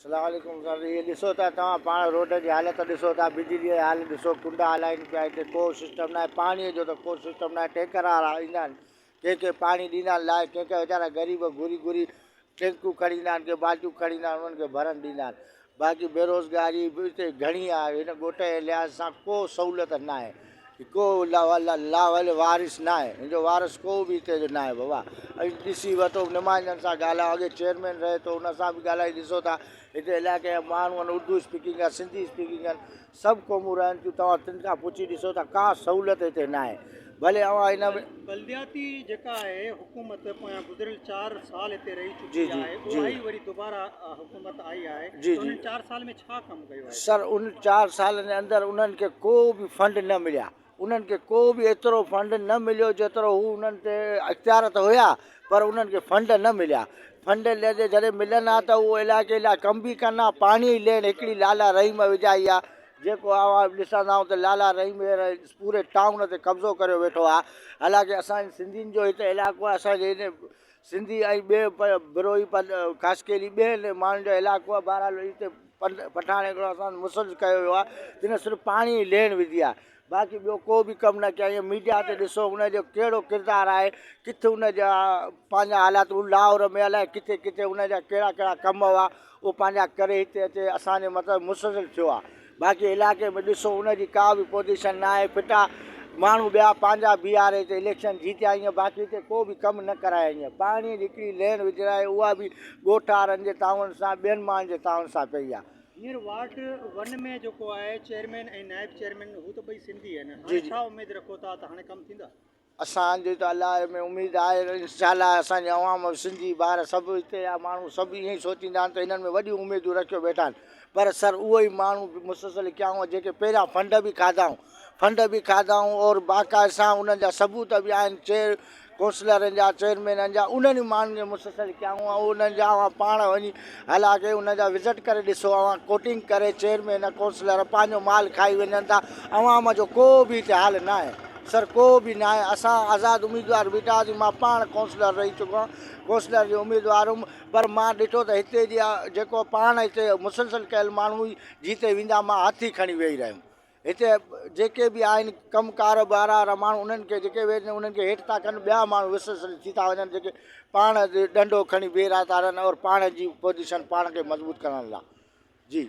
अस्सलामुअलैकुम सर, ये ॾिसो था तव्हां पाण रोड जी हालत ॾिसो था, बिजली जी हालत ॾिसो, कुंडा हलाइनि पिया, हिते को सिस्टम न आहे, पाणीअ जो त को सिस्टम न आहे। टैंकर वारा ईंदा आहिनि, कंहिंखे पाणी ॾींदा आहिनि लाइ, कंहिंखे वीचारा ग़रीब घुरी घुरी टैंकूं खणी ईंदा आहिनि, के बाल्टियूं खणी ईंदा आहिनि, उन्हनि खे भरण ॾींदा आहिनि। बाक़ी बेरोज़गारी बि हिते घणी आहे, हिन ॻोठ जे लिहाज़ सां को सहूलियत न आहे, को लावल वारिस न आहे, हिन जो वारिस को बि हिते जो न आहे बाबा। ऐं ॾिसी वरितो नुमाइंदनि सां ॻाल्हायो, अॻे चेयरमैन रहे थो हुन सां बि ॻाल्हाई, ॾिसो था हिते इलाइक़े जा माण्हू आहिनि, उर्दू स्पीकिंग आहे, सिंधी स्पीकिंग आहिनि, सभु क़ौमूं रहनि थियूं। तव्हां तिन खां पुछी ॾिसो त का सहूलियत हिते न आहे। भले अवां हिन में बल्दियाती जेका आहे हुकूमत पोयां गुज़िरियल 4 साल हिते रही जी चुकी जी आहे, जी उहा ई वरी दोबारा हुकूमत आई आहे, जी त जी उन्हनि 4 साल में छा कमु कयो आहे? सर, उन 4 सालनि जे अंदरि उन्हनि खे को बि फंड न मिलिया, उन्हनि खे को बि एतिरो फंड न मिलियो जेतिरो हू उन्हनि ते अख़्तियार त हुया, पर उन्हनि खे फंड न मिलिया। फंड जॾहिं मिलनि हा त उहो इलाइक़े लाइ कम बि कनि। पाणी लेन हिकिड़ी लाला रहीम विझाई आहे, जेको आवाज़ ॾिसंदा आहियूं त लाला रहीम पूरे टाउन ते कब्ज़ो करे वेठो आहे। हालांकि असांजे सिंधियुनि जो हिते इलाइक़ो आहे, असांजे हिन सिंधी ऐं ॿिए बिरोही ख़ासि करे ॿियनि माण्हुनि जो इलाइक़ो आहे। बहरहाल हिते पठाण हिकिड़ो असां मुसलु कयो वियो आहे, तिन सिर्फ़ु पाणी लेन विधी आहे, बाक़ी ॿियो को बि कमु न कया। मीडिया ते ॾिसो उनजो कहिड़ो किरदारु आहे, किथे उनजा पंहिंजा हालात लाहौर में अलाए किथे किथे उनजा कहिड़ा कहिड़ा कम हुआ, उहो पंहिंजा करे हिते अचे असांजे मतिलबु मुस्तक़िल थियो आहे। बाक़ी इलाइक़े में ॾिसो उनजी का बि पोजीशन न आहे। फिटा माण्हू ॿिया पंहिंजा बीहारे हिते इलेक्शन जीतिया, ईअं बाक़ी हिते को बि कमु न कराए। ईअं पाणी जी हिकिड़ी लेन विझराए, उहा बि ॻोठ वारनि जे ताउन सां, ॿियनि माण्हुनि जे ताउन सां पई आहे। हींअर वार्ड 1 में जेको आहे चेयरमैन ऐं नायब चेयरमैन हू त ॿई सिंधी आहिनि, जी हाणे जी छा उमेदु रखो था त हाणे कमु थींदा? असांजी त अलाह में उमेदु आहे, इंशाअल्लाह असांजे अवाम सिंधी ॿार सभु हिते जा माण्हू सभु ईअं ई सोचींदा आहिनि त हिननि में वॾियूं उमेदूं रखियो वेठा आहिनि। पर सर उहो ई माण्हू मुसलसल कयाऊं जेके पहिरियां फंड बि खाधाऊं और बाक़ाइदा सां उन्हनि जा सबूत बि आहिनि, कौंसलरनि जा, चेयरमैननि जा, उन्हनि माण्हुनि खे मुसलसल कयाऊं। उन्हनि जा पाण वञी हालांकि उनजा विज़िट करे ॾिसो, कोटिंग करे चेयरमैन कौंसलर पंहिंजो माल खाई वञनि था। अवाम जो को बि हिते हाल न आहे सर, को बि न आहे। असां आज़ादु उम्मीदवार बीठा हुआसीं, मां पाण कौंसलर रही चुको आहियां, कौंसलर जो उम्मीदवार हुउमि, पर मां ॾिठो त हिते जी जेको पाण हिते मुसलसल कयल माण्हू जीते वेंदा, मां हथी खणी वेही रहियुमि। हिते जेके बि आहिनि कमकार ॿार वारा माण्हू, उन्हनि खे जेके वेठे उन्हनि खे हेठि था कनि, ॿिया माण्हू विसर्जन थी था वञनि, जेके पाण ॾंडो खणी बीह रहा था रहनि और पाण जी पोजीशन पाण खे मज़बूत करण लाइ। जी।